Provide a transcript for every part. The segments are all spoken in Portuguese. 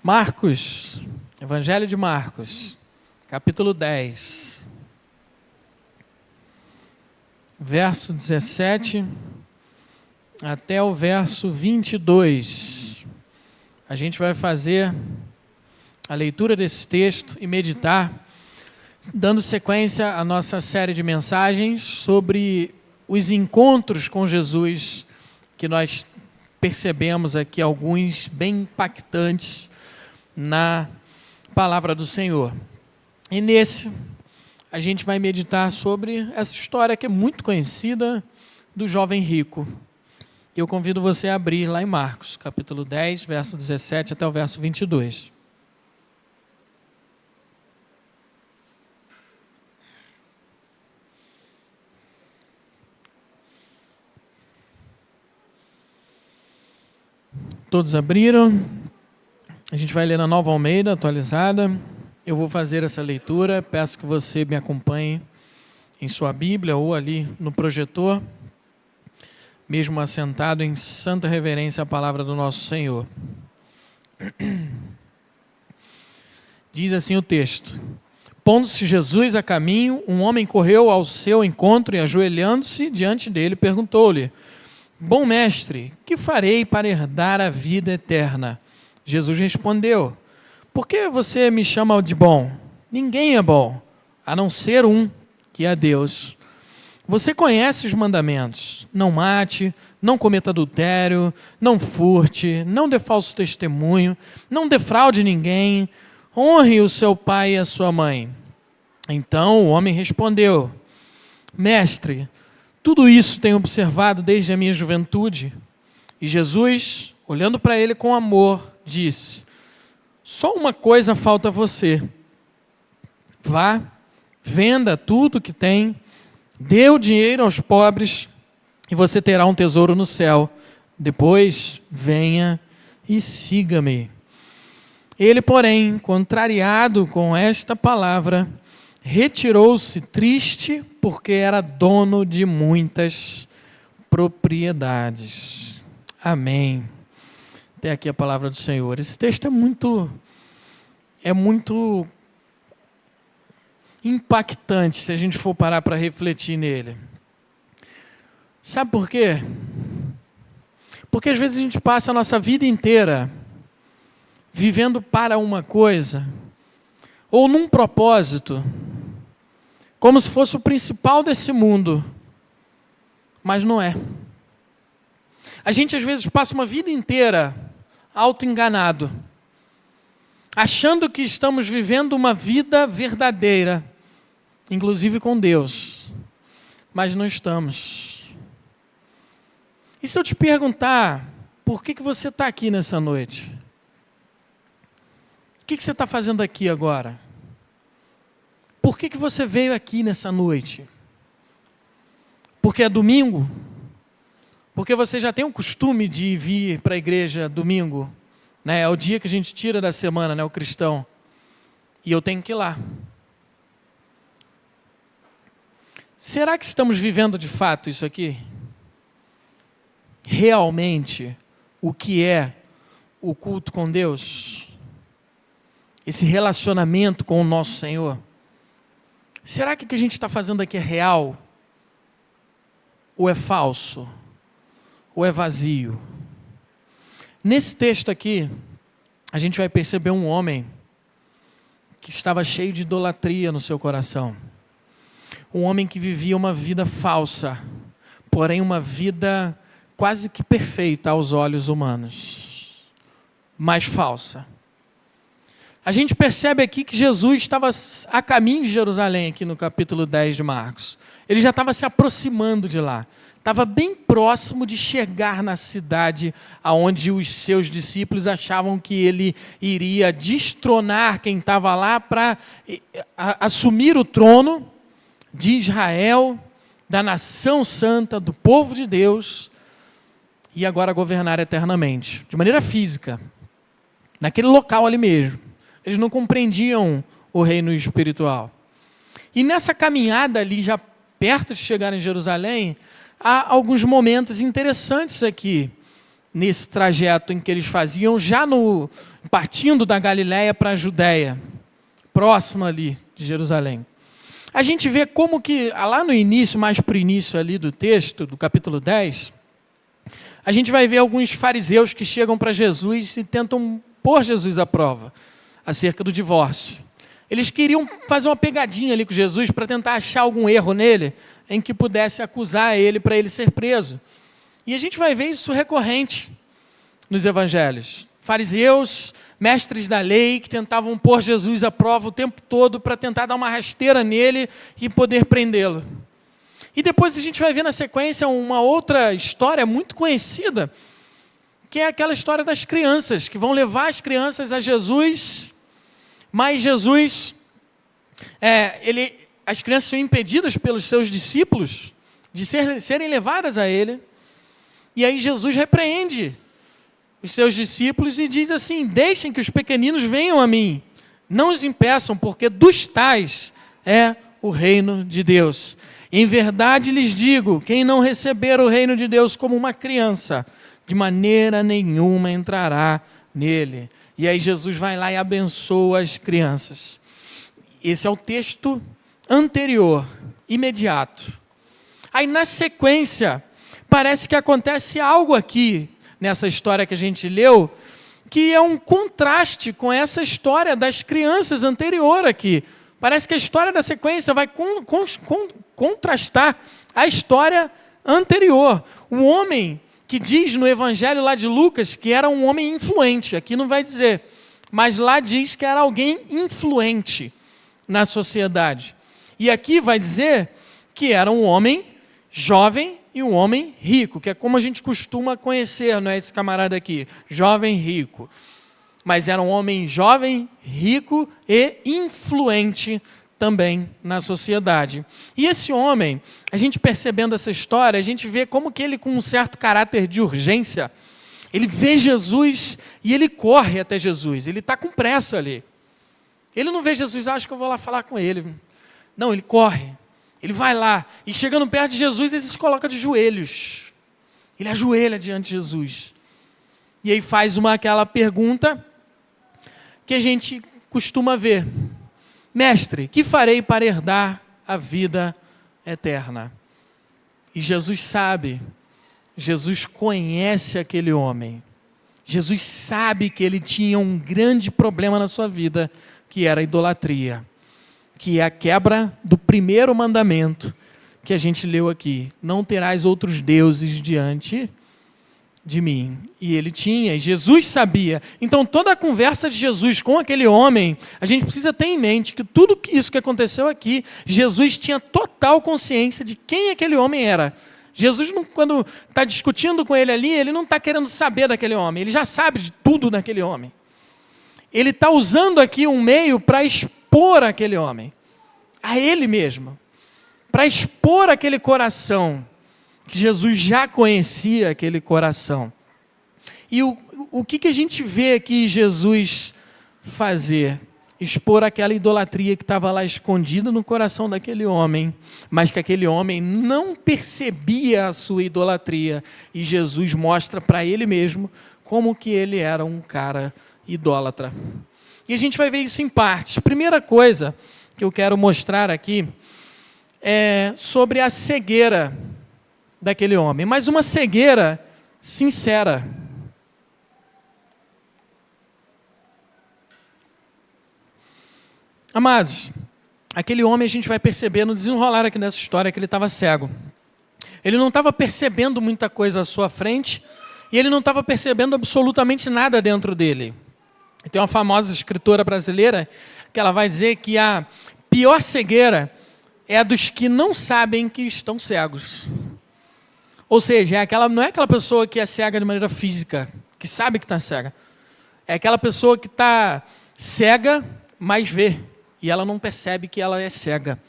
Marcos, Evangelho de Marcos, capítulo 10, verso 17 até o verso 22. A gente vai fazer a leitura desse texto e meditar, dando sequência à nossa série de mensagens sobre os encontros com Jesus, que nós percebemos aqui alguns bem impactantes na palavra do Senhor. E nesse, a gente vai meditar sobre essa história que é muito conhecida do jovem rico. Eu convido você a abrir lá em Marcos, capítulo 10, verso 17 até o verso 22. Todos abriram? A gente vai ler na Nova Almeida, atualizada. Eu vou fazer essa leitura, peço que você me acompanhe em sua Bíblia ou ali no projetor, mesmo assentado em santa reverência à palavra do nosso Senhor. Diz assim o texto: Pondo-se Jesus a caminho, um homem correu ao seu encontro e, ajoelhando-se diante dele, perguntou-lhe: Bom mestre, que farei para herdar a vida eterna? Jesus respondeu: Por que você me chama de bom? Ninguém é bom, a não ser um, que é Deus. Você conhece os mandamentos: não mate, não cometa adultério, não furte, não dê falso testemunho, não defraude ninguém, honre o seu pai e a sua mãe. Então o homem respondeu: Mestre, tudo isso tenho observado desde a minha juventude. E Jesus, olhando para ele com amor, disse: Só uma coisa falta a você. Vá, venda tudo que tem, dê o dinheiro aos pobres e você terá um tesouro no céu. Depois, venha e siga-me. Ele, porém, contrariado com esta palavra, retirou-se triste, porque era dono de muitas propriedades. Amém. Até aqui a palavra do Senhor. Esse texto é muito impactante se a gente for parar para refletir nele. Sabe por quê? Porque às vezes a gente passa a nossa vida inteira vivendo para uma coisa ou num propósito, como se fosse o principal desse mundo, mas não é. A gente às vezes passa uma vida inteira auto-enganado, achando que estamos vivendo uma vida verdadeira, inclusive com Deus, mas não estamos. E se eu te perguntar, por que você está aqui nessa noite? O que você está fazendo aqui agora? Por que você veio aqui nessa noite? Porque é domingo? Porque você já tem o costume de vir para a igreja domingo, né? É o dia que a gente tira da semana, né, o cristão. E eu tenho que ir lá. Será que estamos vivendo de fato isso aqui? Realmente, o que é o culto com Deus? Esse relacionamento com o nosso Senhor? Será que o que a gente está fazendo aqui é real? Ou é falso? Ou é vazio? Nesse texto aqui, a gente vai perceber um homem que estava cheio de idolatria no seu coração. Um homem que vivia uma vida falsa, porém uma vida quase que perfeita aos olhos humanos, mas falsa. A gente percebe aqui que Jesus estava a caminho de Jerusalém, aqui no capítulo 10 de Marcos. Ele já estava se aproximando de lá. Estava bem próximo de chegar na cidade onde os seus discípulos achavam que ele iria destronar quem estava lá para assumir o trono de Israel, da nação santa, do povo de Deus, e agora governar eternamente, de maneira física, naquele local ali mesmo. Eles não compreendiam o reino espiritual. E nessa caminhada ali, já perto de chegar em Jerusalém, há alguns momentos interessantes aqui, nesse trajeto em que eles faziam, já partindo da Galiléia para a Judéia, próximo ali de Jerusalém. A gente vê como que, lá no início, mais para o início ali do texto, do capítulo 10, a gente vai ver alguns fariseus que chegam para Jesus e tentam pôr Jesus à prova, acerca do divórcio. Eles queriam fazer uma pegadinha ali com Jesus para tentar achar algum erro nele, em que pudesse acusar ele para ele ser preso. E a gente vai ver isso recorrente nos evangelhos. Fariseus, mestres da lei, que tentavam pôr Jesus à prova o tempo todo para tentar dar uma rasteira nele e poder prendê-lo. E depois a gente vai ver na sequência uma outra história muito conhecida, que é aquela história das crianças, que vão levar as crianças a Jesus, mas Jesus, as crianças são impedidas pelos seus discípulos de serem levadas a ele, e aí Jesus repreende os seus discípulos e diz assim: deixem que os pequeninos venham a mim, não os impeçam, porque dos tais é o reino de Deus. Em verdade lhes digo, quem não receber o reino de Deus como uma criança, de maneira nenhuma entrará nele. E aí Jesus vai lá e abençoa as crianças. Esse é o texto anterior, imediato. Aí na sequência, parece que acontece algo aqui, nessa história que a gente leu, que é um contraste com essa história das crianças anterior aqui. Parece que a história da sequência vai contrastar a história anterior. O homem que diz no evangelho lá de Lucas que era um homem influente, aqui não vai dizer, mas lá diz que era alguém influente na sociedade. E aqui vai dizer que era um homem jovem e um homem rico, que é como a gente costuma conhecer, não é esse camarada aqui, jovem rico. Mas era um homem jovem, rico e influente também na sociedade. E esse homem, a gente percebendo essa história, a gente vê como que ele, com um certo caráter de urgência, ele vê Jesus e ele corre até Jesus, ele está com pressa ali. Ele não vê Jesus, acho que eu vou lá falar com ele. Não, ele corre, ele vai lá, e chegando perto de Jesus, ele se coloca de joelhos. Ele ajoelha diante de Jesus. E aí faz aquela pergunta que a gente costuma ver: mestre, que farei para herdar a vida eterna? E Jesus sabe, Jesus conhece aquele homem. Jesus sabe que ele tinha um grande problema na sua vida, que era a idolatria, que é a quebra do primeiro mandamento que a gente leu aqui: não terás outros deuses diante de mim. E ele tinha, e Jesus sabia. Então toda a conversa de Jesus com aquele homem, a gente precisa ter em mente que tudo isso que aconteceu aqui, Jesus tinha total consciência de quem aquele homem era. Jesus, quando está discutindo com ele ali, ele não está querendo saber daquele homem, ele já sabe de tudo daquele homem. Ele está usando aqui um meio para expor aquele homem, a ele mesmo, para expor aquele coração, que Jesus já conhecia aquele coração. E o que a gente vê aqui Jesus fazer? Expor aquela idolatria que estava lá escondida no coração daquele homem, mas que aquele homem não percebia a sua idolatria, e Jesus mostra para ele mesmo como que ele era um cara idólatra. E a gente vai ver isso em partes. Primeira coisa que eu quero mostrar aqui é sobre a cegueira daquele homem, mas uma cegueira sincera. Amados, aquele homem, a gente vai perceber no desenrolar aqui dessa história que ele estava cego. Ele não estava percebendo muita coisa à sua frente e ele não estava percebendo absolutamente nada dentro dele. Tem uma famosa escritora brasileira que ela vai dizer que a pior cegueira é a dos que não sabem que estão cegos. Ou seja, não é aquela pessoa que é cega de maneira física, que sabe que está cega. É aquela pessoa que está cega, mas vê. E ela não percebe que ela é cega.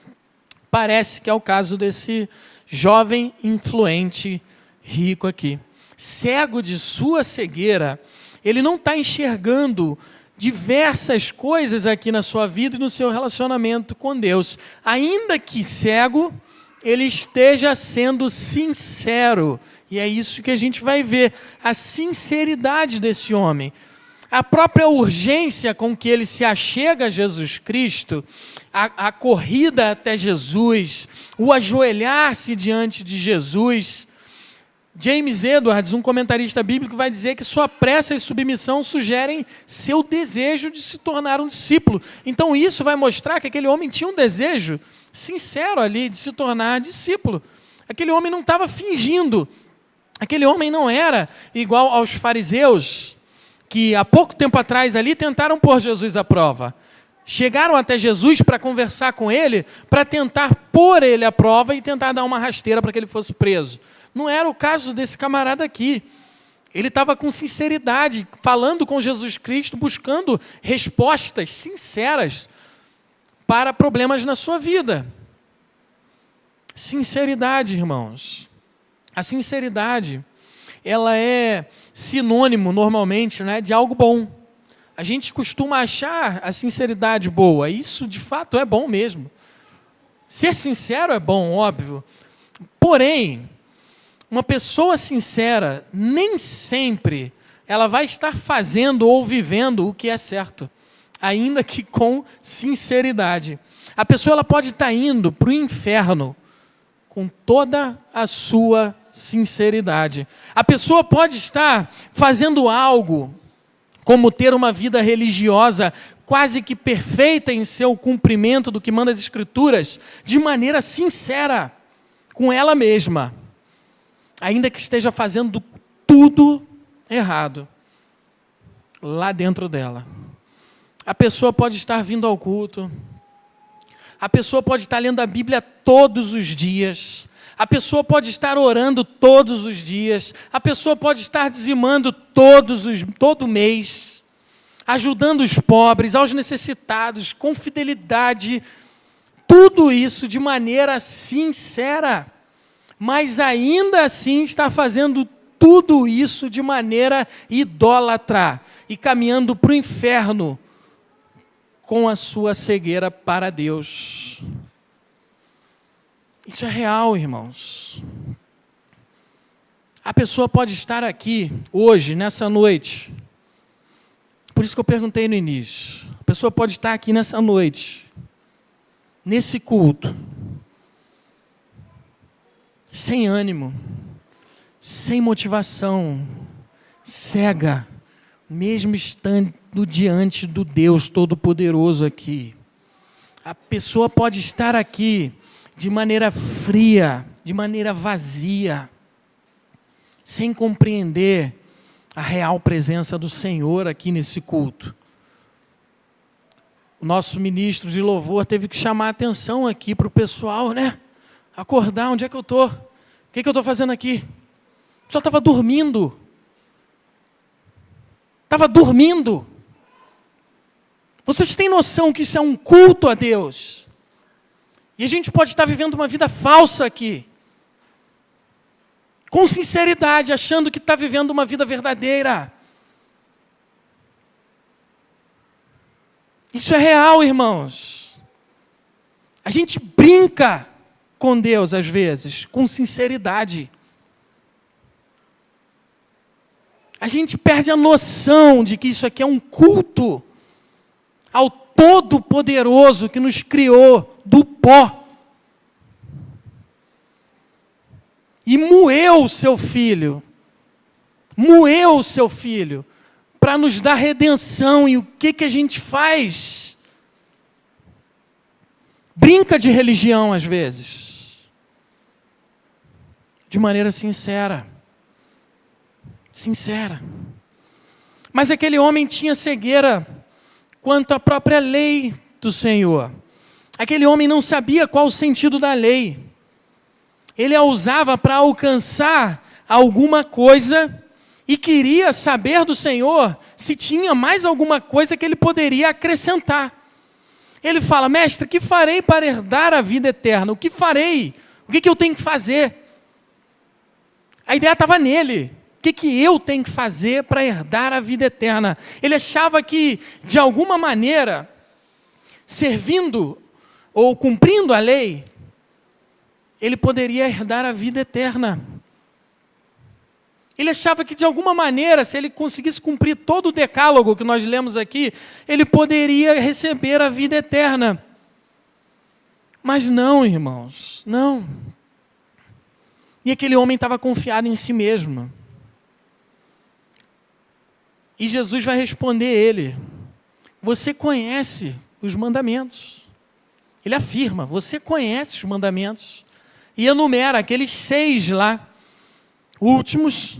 Parece que é o caso desse jovem influente rico aqui. Cego de sua cegueira, ele não está enxergando diversas coisas aqui na sua vida e no seu relacionamento com Deus. Ainda que cego, ele esteja sendo sincero. E é isso que a gente vai ver, a sinceridade desse homem. A própria urgência com que ele se achega a Jesus Cristo, a corrida até Jesus, o ajoelhar-se diante de Jesus. James Edwards, um comentarista bíblico, vai dizer que sua pressa e submissão sugerem seu desejo de se tornar um discípulo. Então isso vai mostrar que aquele homem tinha um desejo sincero ali de se tornar discípulo. Aquele homem não estava fingindo. Aquele homem não era igual aos fariseus, que há pouco tempo atrás ali tentaram pôr Jesus à prova. Chegaram até Jesus para conversar com ele, para tentar pôr ele à prova e tentar dar uma rasteira para que ele fosse preso. Não era o caso desse camarada aqui. Ele estava com sinceridade, falando com Jesus Cristo, buscando respostas sinceras para problemas na sua vida. Sinceridade, irmãos. A sinceridade, ela é sinônimo, normalmente, né, de algo bom. A gente costuma achar a sinceridade boa. Isso, de fato, é bom mesmo. Ser sincero é bom, óbvio. Porém, uma pessoa sincera, nem sempre ela vai estar fazendo ou vivendo o que é certo, ainda que com sinceridade. A pessoa ela pode estar indo para o inferno com toda a sua sinceridade. A pessoa pode estar fazendo algo, como ter uma vida religiosa quase que perfeita em seu cumprimento do que manda as Escrituras, de maneira sincera com ela mesma, ainda que esteja fazendo tudo errado lá dentro dela. A pessoa pode estar vindo ao culto, a pessoa pode estar lendo a Bíblia todos os dias, a pessoa pode estar orando todos os dias, a pessoa pode estar dizimando todo mês, ajudando os pobres, aos necessitados, com fidelidade, tudo isso de maneira sincera, mas ainda assim está fazendo tudo isso de maneira idólatra e caminhando para o inferno com a sua cegueira para Deus. Isso é real, irmãos. A pessoa pode estar aqui hoje, nessa noite. Por isso que eu perguntei no início. A pessoa pode estar aqui nessa noite, nesse culto, sem ânimo, sem motivação, cega, mesmo estando diante do Deus Todo-Poderoso aqui. A pessoa pode estar aqui de maneira fria, de maneira vazia, sem compreender a real presença do Senhor aqui nesse culto. O nosso ministro de louvor teve que chamar a atenção aqui para o pessoal, né? Acordar, onde é que eu estou? O que eu estou fazendo aqui? O pessoal estava dormindo. Estava dormindo. Vocês têm noção que isso é um culto a Deus? E a gente pode estar vivendo uma vida falsa aqui, com sinceridade, achando que está vivendo uma vida verdadeira. Isso é real, irmãos. A gente brinca com Deus, às vezes, com sinceridade. A gente perde a noção de que isso aqui é um culto ao Todo-Poderoso que nos criou do pó e moeu o seu filho para nos dar redenção. E o que a gente faz? Brinca de religião às vezes, de maneira sincera. Mas aquele homem tinha cegueira quanto à própria lei do Senhor. Aquele homem não sabia qual o sentido da lei. Ele a usava para alcançar alguma coisa e queria saber do Senhor se tinha mais alguma coisa que ele poderia acrescentar. Ele fala: mestre, que farei para herdar a vida eterna? O que farei? O que eu tenho que fazer? A ideia estava nele. O que eu tenho que fazer para herdar a vida eterna? Ele achava que, de alguma maneira, servindo ou cumprindo a lei, ele poderia herdar a vida eterna. Ele achava que, de alguma maneira, se ele conseguisse cumprir todo o decálogo que nós lemos aqui, ele poderia receber a vida eterna. Mas não, irmãos, não. E aquele homem estava confiado em si mesmo. E Jesus vai responder ele: você conhece os mandamentos. Ele afirma: você conhece os mandamentos. E enumera aqueles 6 lá, últimos,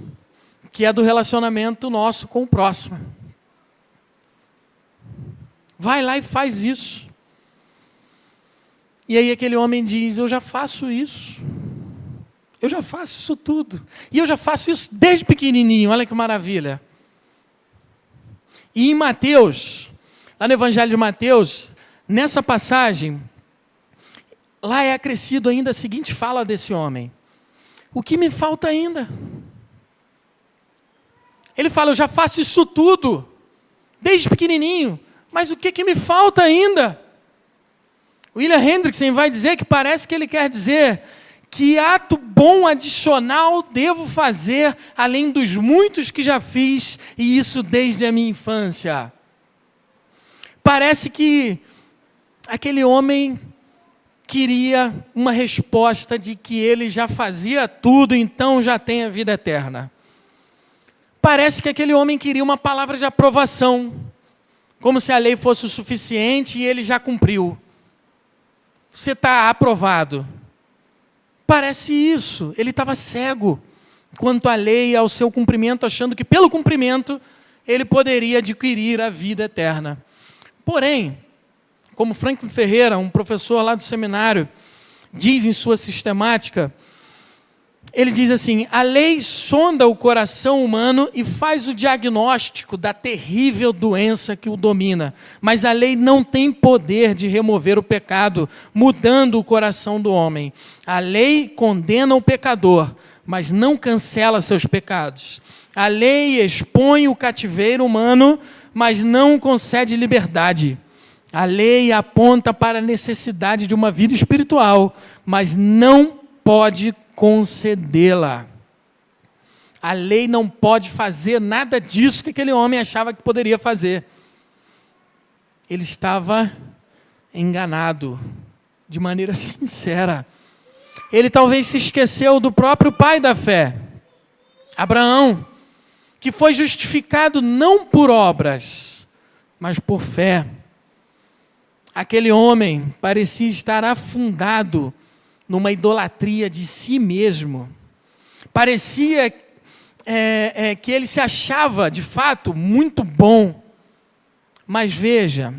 que é do relacionamento nosso com o próximo. Vai lá e faz isso. E aí aquele homem diz: eu já faço isso. Eu já faço isso tudo. E eu já faço isso desde pequenininho. Olha que maravilha. E em Mateus, lá no Evangelho de Mateus, nessa passagem, lá é acrescido ainda a seguinte fala desse homem: o que me falta ainda? Ele fala: eu já faço isso tudo, desde pequenininho, mas o que me falta ainda? William Hendrickson vai dizer que parece que ele quer dizer: que ato bom adicional devo fazer, além dos muitos que já fiz, e isso desde a minha infância? Parece que aquele homem queria uma resposta de que ele já fazia tudo, então já tem a vida eterna. Parece que aquele homem queria uma palavra de aprovação, como se a lei fosse o suficiente e ele já cumpriu. Você está aprovado. Parece isso. Ele estava cego quanto à lei e ao seu cumprimento, achando que pelo cumprimento ele poderia adquirir a vida eterna. Porém, como Franklin Ferreira, um professor lá do seminário, diz em sua sistemática, ele diz assim: a lei sonda o coração humano e faz o diagnóstico da terrível doença que o domina, mas a lei não tem poder de remover o pecado, mudando o coração do homem. A lei condena o pecador, mas não cancela seus pecados. A lei expõe o cativeiro humano, mas não concede liberdade. A lei aponta para a necessidade de uma vida espiritual, mas não pode concedê-la. A lei não pode fazer nada disso que aquele homem achava que poderia fazer. Ele estava enganado, de maneira sincera. Ele talvez se esqueceu do próprio pai da fé, Abraão, que foi justificado não por obras, mas por fé. Aquele homem parecia estar afundado numa idolatria de si mesmo. Parecia que ele se achava, de fato, muito bom. Mas veja,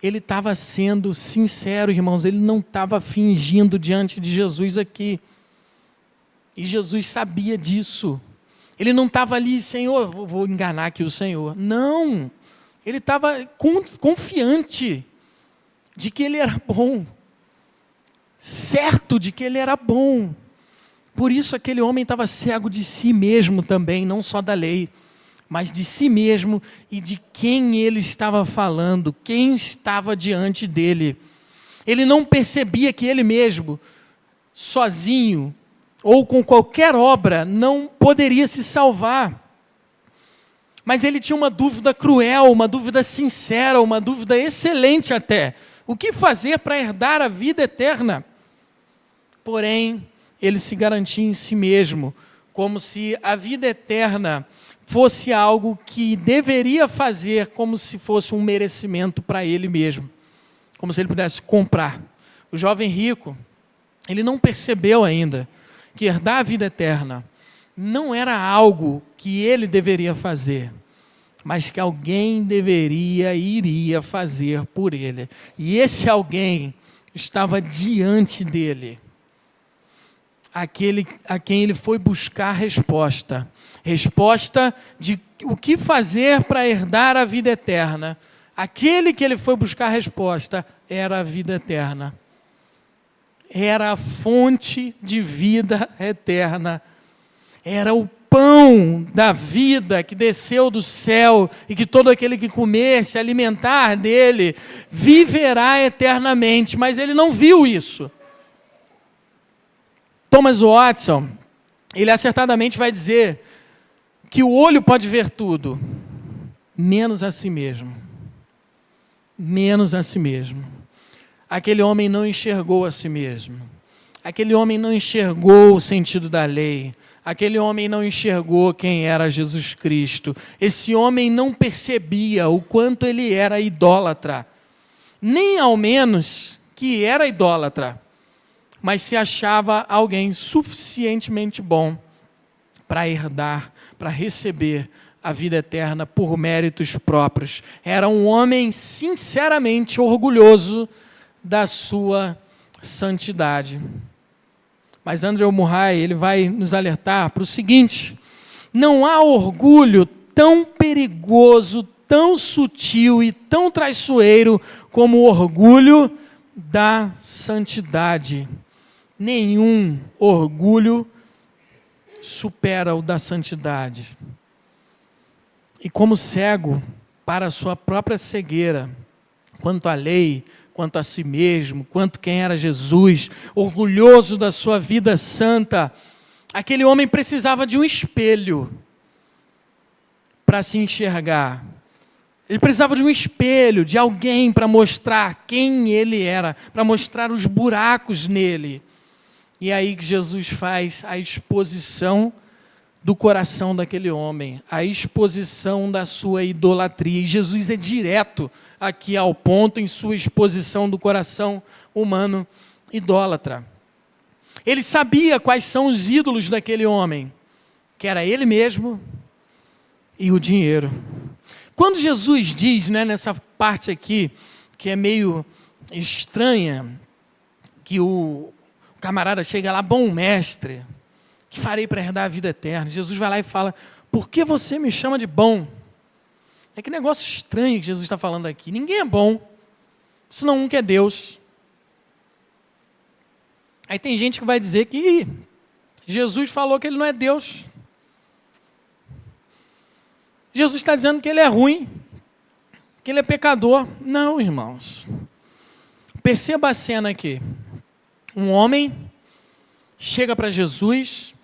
ele estava sendo sincero, irmãos, ele não estava fingindo diante de Jesus aqui. E Jesus sabia disso. Ele não estava ali: Senhor, vou enganar aqui o Senhor. Não, ele estava confiante de que ele era bom. Certo de que ele era bom. Por isso aquele homem estava cego de si mesmo também, não só da lei, mas de si mesmo e de quem ele estava falando, quem estava diante dele. Ele não percebia que ele mesmo, sozinho, ou com qualquer obra, não poderia se salvar. Mas ele tinha uma dúvida cruel, uma dúvida sincera, uma dúvida excelente até. O que fazer para herdar a vida eterna? Porém, ele se garantia em si mesmo, como se a vida eterna fosse algo que deveria fazer como se fosse um merecimento para ele mesmo, como se ele pudesse comprar. O jovem rico, ele não percebeu ainda que herdar a vida eterna não era algo que ele deveria fazer, mas que alguém iria fazer por ele. E esse alguém estava diante dele. Aquele a quem ele foi buscar resposta de o que fazer para herdar a vida eterna. Aquele que ele foi buscar resposta era a vida eterna. Era a fonte de vida eterna. Era o pão da vida que desceu do céu e que todo aquele que comer, se alimentar dele, viverá eternamente. Mas ele não viu isso. Thomas Watson, ele acertadamente vai dizer que o olho pode ver tudo, menos a si mesmo. Menos a si mesmo. Aquele homem não enxergou a si mesmo. Aquele homem não enxergou o sentido da lei. Aquele homem não enxergou quem era Jesus Cristo. Esse homem não percebia o quanto ele era idólatra. Nem ao menos que era idólatra, mas se achava alguém suficientemente bom para herdar, para receber a vida eterna por méritos próprios. Era um homem sinceramente orgulhoso da sua santidade. Mas Andrew Murray, ele vai nos alertar para o seguinte: não há orgulho tão perigoso, tão sutil e tão traiçoeiro como o orgulho da santidade. Nenhum orgulho supera o da santidade. E como cego para a sua própria cegueira, quanto à lei, quanto a si mesmo, quanto quem era Jesus, orgulhoso da sua vida santa, aquele homem precisava de um espelho para se enxergar. Ele precisava de um espelho, de alguém para mostrar quem ele era, para mostrar os buracos nele. E é aí que Jesus faz a exposição do coração daquele homem, a exposição da sua idolatria. E Jesus é direto aqui ao ponto em sua exposição do coração humano idólatra. Ele sabia quais são os ídolos daquele homem, que era ele mesmo e o dinheiro. Quando Jesus diz, nessa parte aqui, que é meio estranha, que o camarada chega lá, bom mestre, que farei para herdar a vida eterna. Jesus vai lá e fala, por que você me chama de bom? É que negócio estranho que Jesus está falando aqui. Ninguém é bom, senão um que é Deus. Aí tem gente que vai dizer que Jesus falou que ele não é Deus. Jesus está dizendo que ele é ruim, que ele é pecador. Não, irmãos. Perceba a cena aqui. Um homem chega para Jesus,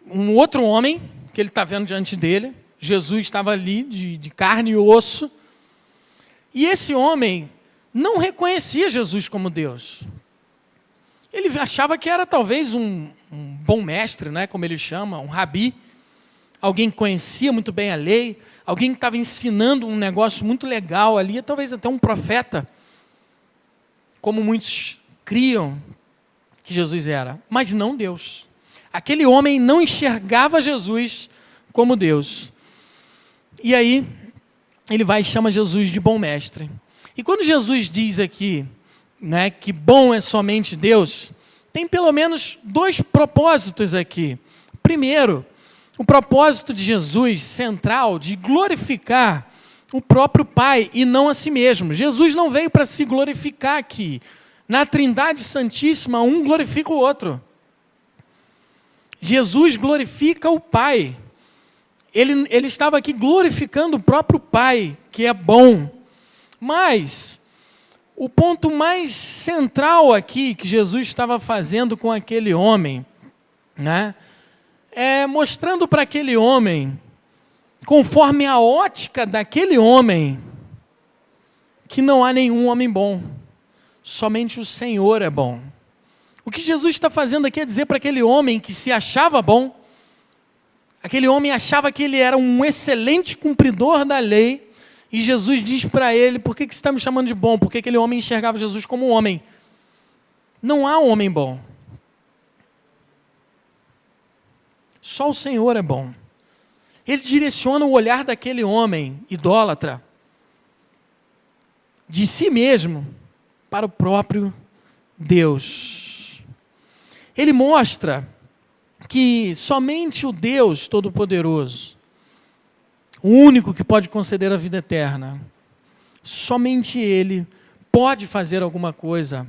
um outro homem que ele está vendo diante dele. Jesus estava ali de carne e osso. E esse homem não reconhecia Jesus como Deus. Ele achava que era talvez um bom mestre, como ele chama, um rabi. Alguém que conhecia muito bem a lei, alguém que estava ensinando um negócio muito legal ali, talvez até um profeta, como muitos criam que Jesus era, mas não Deus. Aquele homem não enxergava Jesus como Deus. E aí, ele vai e chama Jesus de bom mestre. E quando Jesus diz aqui, que bom é somente Deus, tem pelo menos dois propósitos aqui. Primeiro, o propósito de Jesus central de glorificar o próprio Pai e não a si mesmo. Jesus não veio para se glorificar aqui. Na Trindade Santíssima, um glorifica o outro. Jesus glorifica o Pai. Ele estava aqui glorificando o próprio Pai, que é bom. Mas o ponto mais central aqui que Jesus estava fazendo com aquele homem, é mostrando para aquele homem, conforme a ótica daquele homem, que não há nenhum homem bom, somente o Senhor é bom. O que Jesus está fazendo aqui é dizer para aquele homem que se achava bom, aquele homem achava que ele era um excelente cumpridor da lei, e Jesus diz para ele, por que você está me chamando de bom? Porque aquele homem enxergava Jesus como um homem. Não há um homem bom. Só o Senhor é bom. Ele direciona o olhar daquele homem idólatra de si mesmo para o próprio Deus. Ele mostra que somente o Deus Todo-Poderoso, o único que pode conceder a vida eterna, somente Ele pode fazer alguma coisa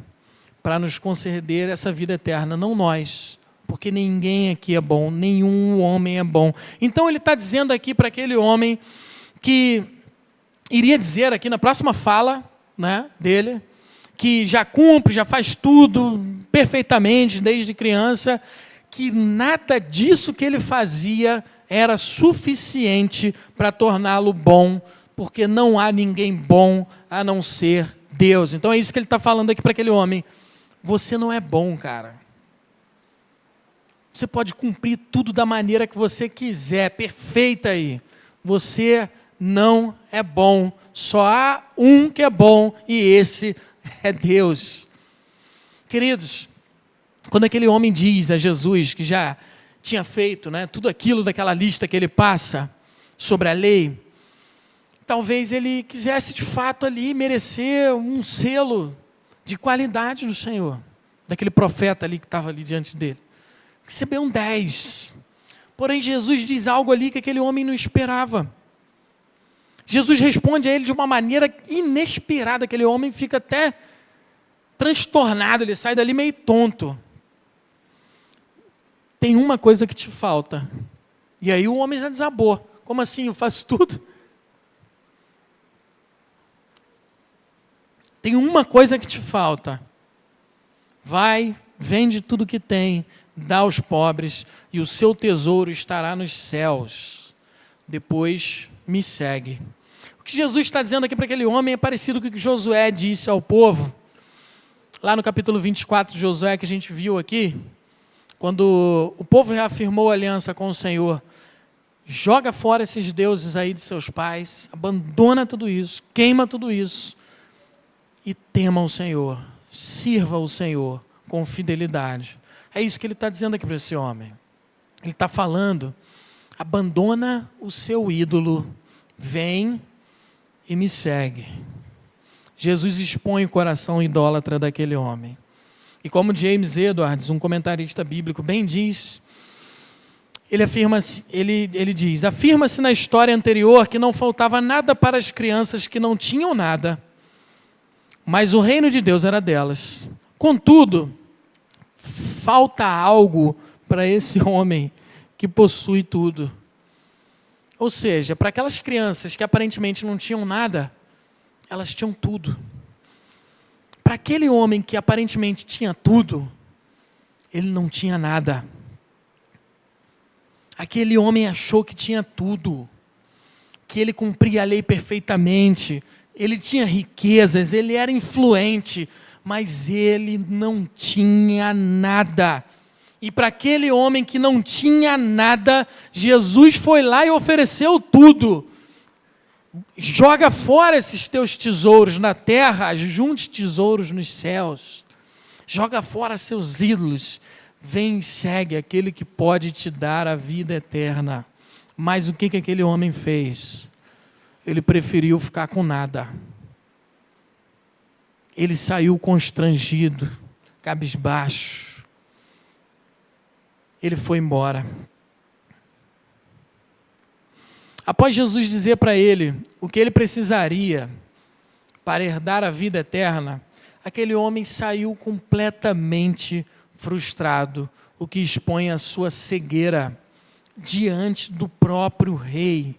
para nos conceder essa vida eterna, não nós. Porque ninguém aqui é bom, nenhum homem é bom. Então ele está dizendo aqui para aquele homem que iria dizer aqui na próxima fala dele, que já cumpre, já faz tudo perfeitamente desde criança, que nada disso que ele fazia era suficiente para torná-lo bom, porque não há ninguém bom a não ser Deus. Então é isso que ele está falando aqui para aquele homem. Você não é bom, cara. Você pode cumprir tudo da maneira que você quiser, perfeita aí. Você não é bom. Só há um que é bom e esse é Deus. Queridos, quando aquele homem diz a Jesus que já tinha feito, né, tudo aquilo daquela lista que ele passa sobre a lei, talvez ele quisesse de fato ali merecer um selo de qualidade do Senhor, daquele profeta ali que estava ali diante dele. Recebeu um 10. Porém, Jesus diz algo ali que aquele homem não esperava. Jesus responde a ele de uma maneira inesperada. Aquele homem fica até transtornado, ele sai dali meio tonto. Tem uma coisa que te falta. E aí o homem já desabou. Como assim? Eu faço tudo? Tem uma coisa que te falta. Vai, vende tudo que tem, dá aos pobres, e o seu tesouro estará nos céus. Depois me segue. O que Jesus está dizendo aqui para aquele homem é parecido com o que Josué disse ao povo. Lá no capítulo 24 de Josué, que a gente viu aqui, quando o povo reafirmou a aliança com o Senhor, joga fora esses deuses aí de seus pais, abandona tudo isso, queima tudo isso, e tema o Senhor, sirva o Senhor com fidelidade. É isso que ele está dizendo aqui para esse homem. Ele está falando, abandona o seu ídolo, vem e me segue. Jesus expõe o coração idólatra daquele homem. E como James Edwards, um comentarista bíblico, bem diz, ele diz, afirma-se na história anterior que não faltava nada para as crianças que não tinham nada, mas o reino de Deus era delas. Contudo, falta algo para esse homem que possui tudo. Ou seja, para aquelas crianças que aparentemente não tinham nada, elas tinham tudo. Para aquele homem que aparentemente tinha tudo, ele não tinha nada. Aquele homem achou que tinha tudo, que ele cumpria a lei perfeitamente, ele tinha riquezas, ele era influente, mas ele não tinha nada. E para aquele homem que não tinha nada, Jesus foi lá e ofereceu tudo. Joga fora esses teus tesouros na terra, junte tesouros nos céus. Joga fora seus ídolos. Vem e segue aquele que pode te dar a vida eterna. Mas o que aquele homem fez? Ele preferiu ficar com nada. Ele saiu constrangido, cabisbaixo. Ele foi embora. Após Jesus dizer para ele o que ele precisaria para herdar a vida eterna, aquele homem saiu completamente frustrado, o que expõe a sua cegueira diante do próprio rei.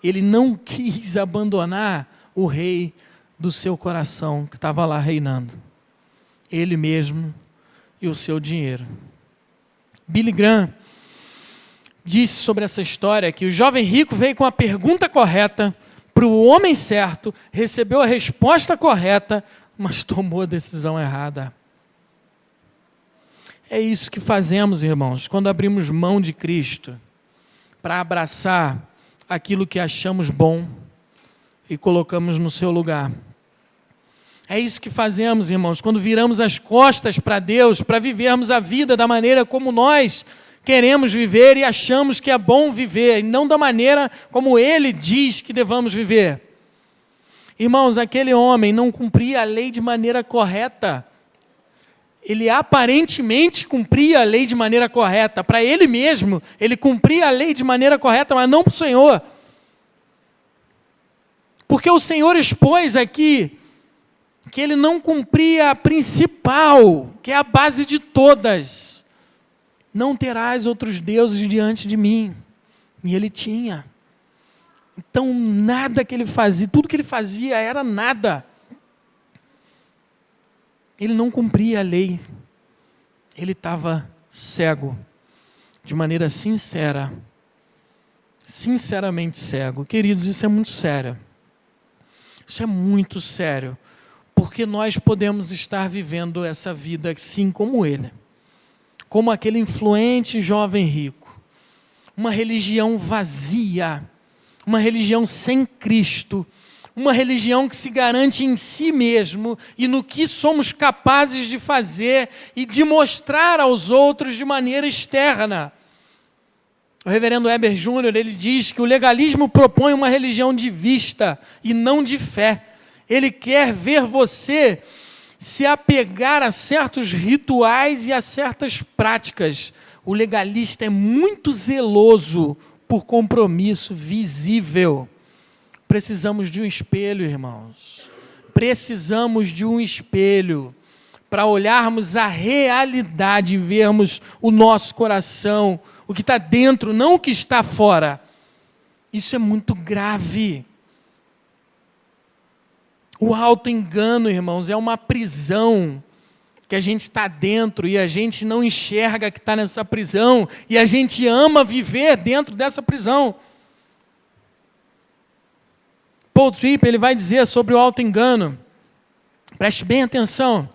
Ele não quis abandonar o rei do seu coração, que estava lá reinando. Ele mesmo e o seu dinheiro. Billy Graham disse sobre essa história que o jovem rico veio com a pergunta correta para o homem certo, recebeu a resposta correta, mas tomou a decisão errada. É isso que fazemos, irmãos, quando abrimos mão de Cristo para abraçar aquilo que achamos bom e colocamos no seu lugar. É isso que fazemos, irmãos, quando viramos as costas para Deus, para vivermos a vida da maneira como nós queremos viver e achamos que é bom viver, e não da maneira como Ele diz que devamos viver. Irmãos, aquele homem não cumpria a lei de maneira correta. Ele aparentemente cumpria a lei de maneira correta. Para ele mesmo, ele cumpria a lei de maneira correta, mas não para o Senhor. Porque o Senhor expôs aqui que ele não cumpria a principal, que é a base de todas. Não terás outros deuses diante de mim. E ele tinha. Então, nada que ele fazia, tudo que ele fazia era nada. Ele não cumpria a lei. Ele estava cego. de maneira sincera, sinceramente cego. Queridos, isso é muito sério. Isso é muito sério, porque nós podemos estar vivendo essa vida assim como ele, como aquele influente jovem rico, uma religião vazia, uma religião sem Cristo, uma religião que se garante em si mesmo e no que somos capazes de fazer e de mostrar aos outros de maneira externa. O reverendo Heber Júnior, ele diz que o legalismo propõe uma religião de vista e não de fé. Ele quer ver você se apegar a certos rituais e a certas práticas. O legalista é muito zeloso por compromisso visível. Precisamos de um espelho, irmãos. Precisamos de um espelho para olharmos a realidade e vermos o nosso coração, o que está dentro, não o que está fora. Isso é muito grave. O auto-engano, irmãos, é uma prisão que a gente está dentro e a gente não enxerga que está nessa prisão e a gente ama viver dentro dessa prisão. Paul Tripp, ele vai dizer sobre o auto-engano, preste bem atenção,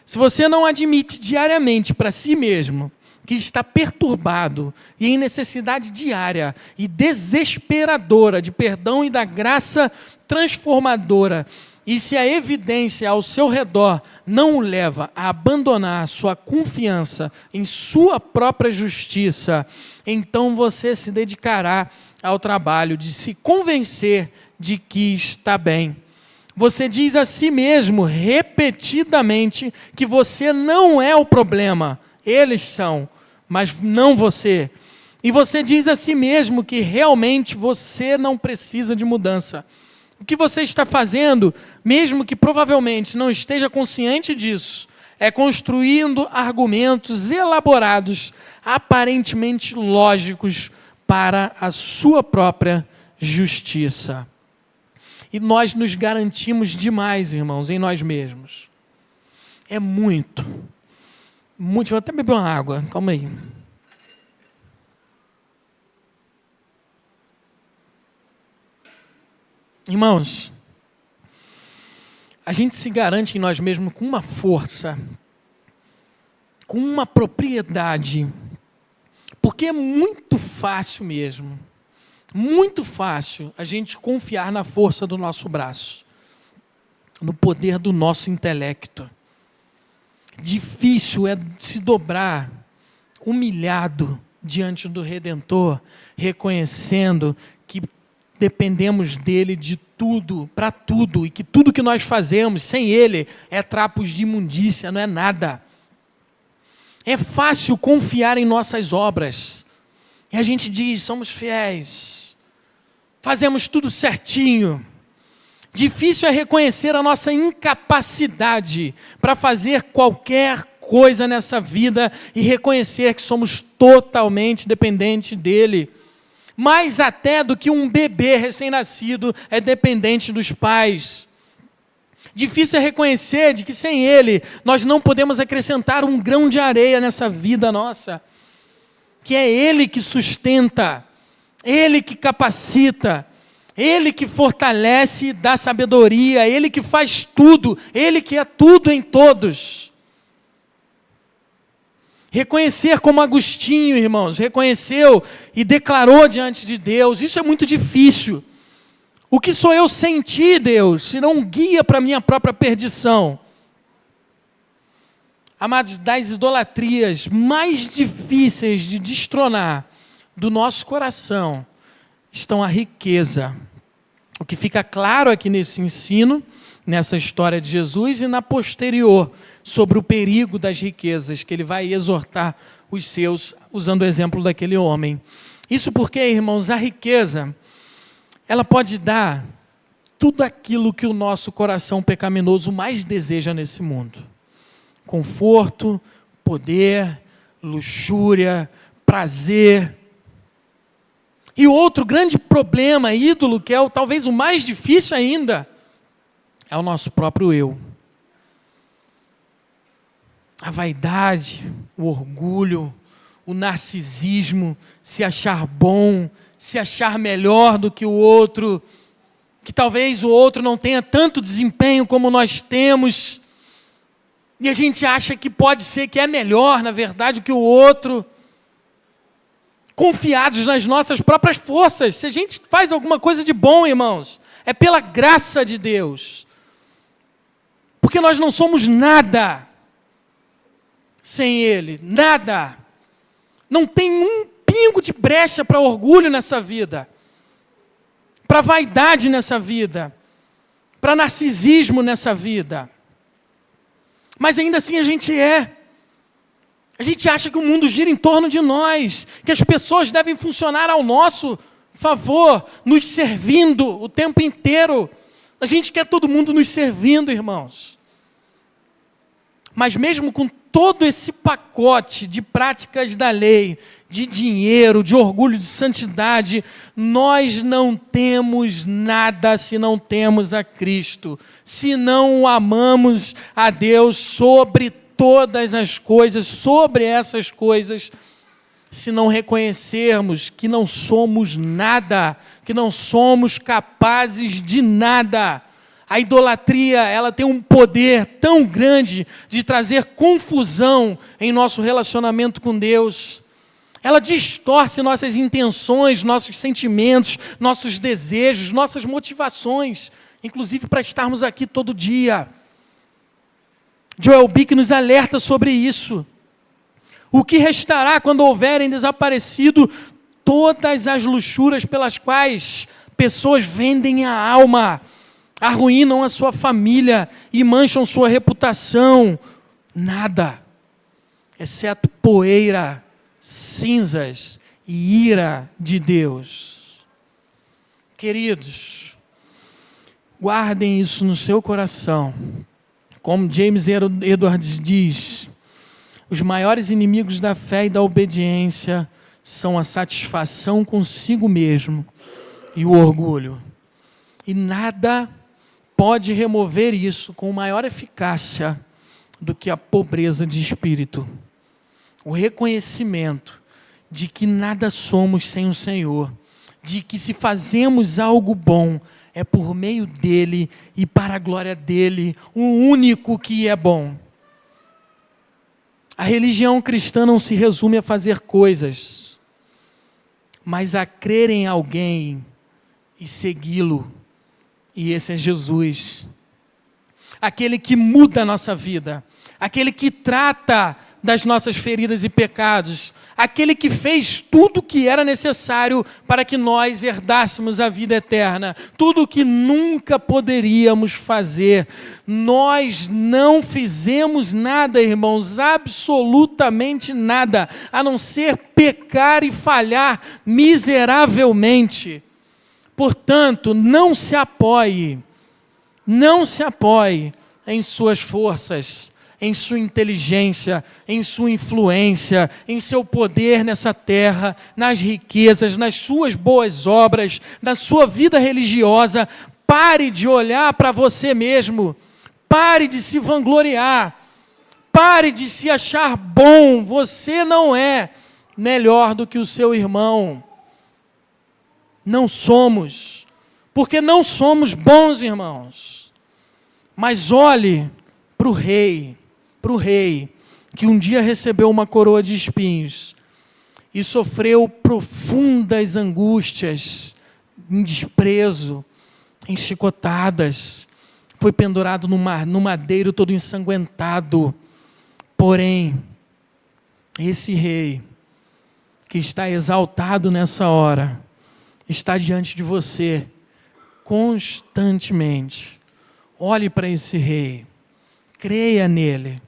se você não admite diariamente para si mesmo que está perturbado e em necessidade diária e desesperadora de perdão e da graça transformadora, e se a evidência ao seu redor não o leva a abandonar sua confiança em sua própria justiça, então você se dedicará ao trabalho de se convencer de que está bem. Você diz a si mesmo repetidamente que você não é o problema, eles são, mas não você. E você diz a si mesmo que realmente você não precisa de mudança. O que você está fazendo, mesmo que provavelmente não esteja consciente disso, é construindo argumentos elaborados, aparentemente lógicos, para a sua própria justiça. E nós nos garantimos demais, irmãos, em nós mesmos. É muito. Vou até beber uma água, calma aí. Irmãos, a gente se garante em nós mesmos com uma força, com uma propriedade, porque é muito fácil mesmo, muito fácil a gente confiar na força do nosso braço, no poder do nosso intelecto. Difícil é se dobrar, humilhado diante do Redentor, reconhecendo que dependemos dele de tudo, para tudo, e que tudo que nós fazemos sem ele é trapos de imundícia, não é nada. É fácil confiar em nossas obras. E a gente diz, somos fiéis, fazemos tudo certinho. Difícil é reconhecer a nossa incapacidade para fazer qualquer coisa nessa vida e reconhecer que somos totalmente dependentes dele. Mais até do que um bebê recém-nascido é dependente dos pais. Difícil é reconhecer de que sem ele nós não podemos acrescentar um grão de areia nessa vida nossa. Que é ele que sustenta, ele que capacita, ele que fortalece e dá sabedoria, ele que faz tudo, ele que é tudo em todos. Reconhecer como Agostinho, irmãos, reconheceu e declarou diante de Deus, isso é muito difícil. O que sou eu sem ti, Deus, se não um guia para a minha própria perdição? Amados, das idolatrias mais difíceis de destronar do nosso coração, estão a riqueza. O que fica claro aqui nesse ensino, nessa história de Jesus e na posterior, sobre o perigo das riquezas, que ele vai exortar os seus, usando o exemplo daquele homem. Isso porque, irmãos, a riqueza, ela pode dar tudo aquilo que o nosso coração pecaminoso mais deseja nesse mundo. Conforto, poder, luxúria, prazer. E outro grande problema, ídolo, que é talvez o mais difícil ainda, é o nosso próprio eu. A vaidade, o orgulho, o narcisismo, se achar bom, se achar melhor do que o outro, que talvez o outro não tenha tanto desempenho como nós temos, e a gente acha que pode ser que é melhor, na verdade, que o outro, confiados nas nossas próprias forças. Se a gente faz alguma coisa de bom, irmãos, é pela graça de Deus, porque nós não somos nada sem Ele, nada. Não tem um pingo de brecha para orgulho nessa vida, para vaidade nessa vida, para narcisismo nessa vida. Mas ainda assim a gente acha que o mundo gira em torno de nós, que as pessoas devem funcionar ao nosso favor, nos servindo o tempo inteiro. A gente quer todo mundo nos servindo, irmãos. Mas mesmo com todo esse pacote de práticas da lei, de dinheiro, de orgulho, de santidade, nós não temos nada se não temos a Cristo, se não amamos a Deus sobre todas as coisas, sobre essas coisas, se não reconhecermos que não somos nada, que não somos capazes de nada. A idolatria, ela tem um poder tão grande de trazer confusão em nosso relacionamento com Deus. Ela distorce nossas intenções, nossos sentimentos, nossos desejos, nossas motivações, inclusive para estarmos aqui todo dia. Joel Bick nos alerta sobre isso. O que restará quando houverem desaparecido todas as luxúrias pelas quais pessoas vendem a alma, arruinam a sua família e mancham sua reputação? Nada, exceto poeira, cinzas e ira de Deus. Queridos, guardem isso no seu coração. Como James Edwards diz, os maiores inimigos da fé e da obediência são a satisfação consigo mesmo e o orgulho. E nada pode remover isso com maior eficácia do que a pobreza de espírito. O reconhecimento de que nada somos sem o Senhor, de que se fazemos algo bom, é por meio dEle e para a glória dEle, o único que é bom. A religião cristã não se resume a fazer coisas, mas a crer em alguém e segui-lo. E esse é Jesus, aquele que muda a nossa vida, aquele que trata das nossas feridas e pecados, aquele que fez tudo o que era necessário para que nós herdássemos a vida eterna, tudo o que nunca poderíamos fazer. Nós não fizemos nada, irmãos, absolutamente nada, a não ser pecar e falhar miseravelmente. Portanto, não se apoie em suas forças, em sua inteligência, em sua influência, em seu poder nessa terra, nas riquezas, nas suas boas obras, na sua vida religiosa. Pare de olhar para você mesmo, pare de se vangloriar, pare de se achar bom. Você não é melhor do que o seu irmão. Não somos, porque não somos bons, irmãos. Mas olhe para o rei, que um dia recebeu uma coroa de espinhos e sofreu profundas angústias, em desprezo, em chicotadas, foi pendurado no madeiro todo ensanguentado. Porém, esse rei, que está exaltado nessa hora, está diante de você constantemente. Olhe para esse rei, creia nele,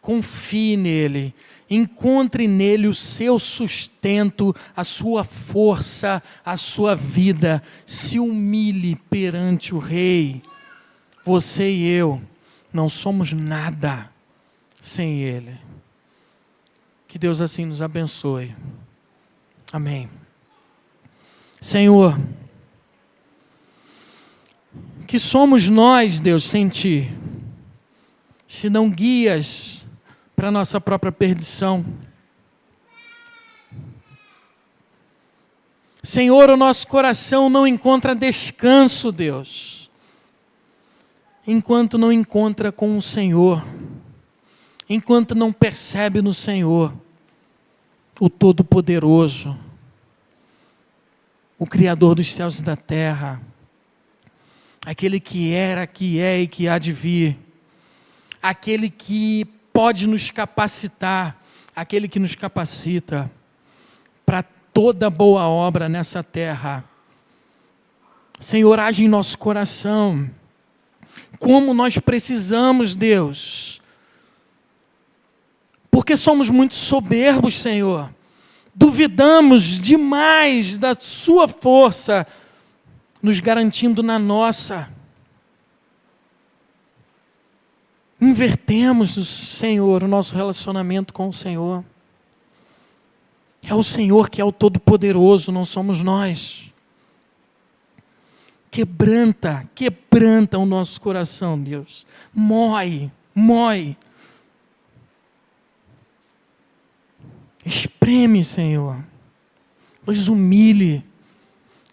confie nele, encontre nele o seu sustento, a sua força, a sua vida. Se humilhe perante o rei. Você e eu não somos nada sem ele. Que Deus assim nos abençoe. Amém. Senhor, que somos nós, Deus, sem Ti, se não guias para a nossa própria perdição? Senhor, o nosso coração não encontra descanso, Deus, enquanto não encontra com o Senhor, enquanto não percebe no Senhor o Todo-Poderoso, o Criador dos céus e da terra, aquele que era, que é e que há de vir, aquele que pode nos capacitar, aquele que nos capacita para toda boa obra nessa terra. Senhor, age em nosso coração, como nós precisamos, Deus, porque somos muito soberbos, Senhor, duvidamos demais da sua força, nos garantindo na nossa. Invertemos, Senhor, o nosso relacionamento com o Senhor. É o Senhor que é o Todo-Poderoso, não somos nós. Quebranta o nosso coração, Deus. Mói. Espreme, Senhor. Nos humilhe.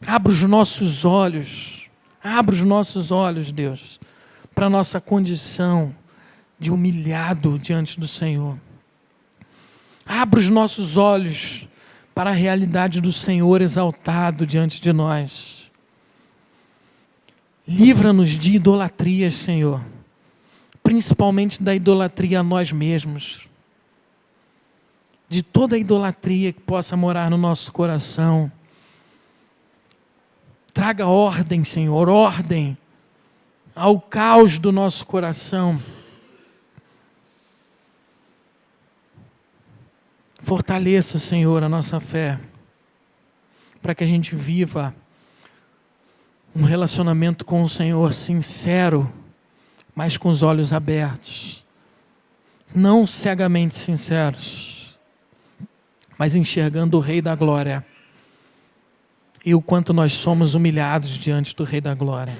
Abra os nossos olhos, Deus, para a nossa condição de humilhado diante do Senhor. Abra os nossos olhos para a realidade do Senhor exaltado diante de nós. Livra-nos de idolatrias, Senhor, principalmente da idolatria a nós mesmos, de toda a idolatria que possa morar no nosso coração. Traga ordem, Senhor, ordem ao caos do nosso coração. Fortaleça, Senhor, a nossa fé, para que a gente viva um relacionamento com o Senhor sincero, mas com os olhos abertos. Não cegamente sinceros, mas enxergando o Rei da Glória. E o quanto nós somos humilhados diante do Rei da Glória.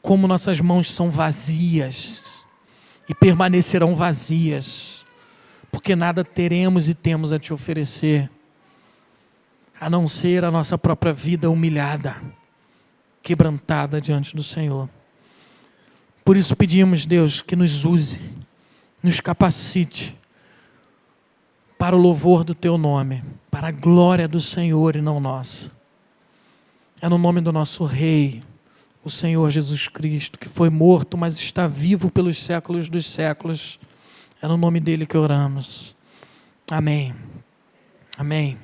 Como nossas mãos são vazias e permanecerão vazias, porque nada teremos e temos a te oferecer, a não ser a nossa própria vida humilhada, quebrantada diante do Senhor. Por isso pedimos, Deus, que nos use, nos capacite para o louvor do teu nome, para a glória do Senhor e não nossa. É no nome do nosso Rei, o Senhor Jesus Cristo, que foi morto, mas está vivo pelos séculos dos séculos. É no nome dele que oramos. Amém. Amém.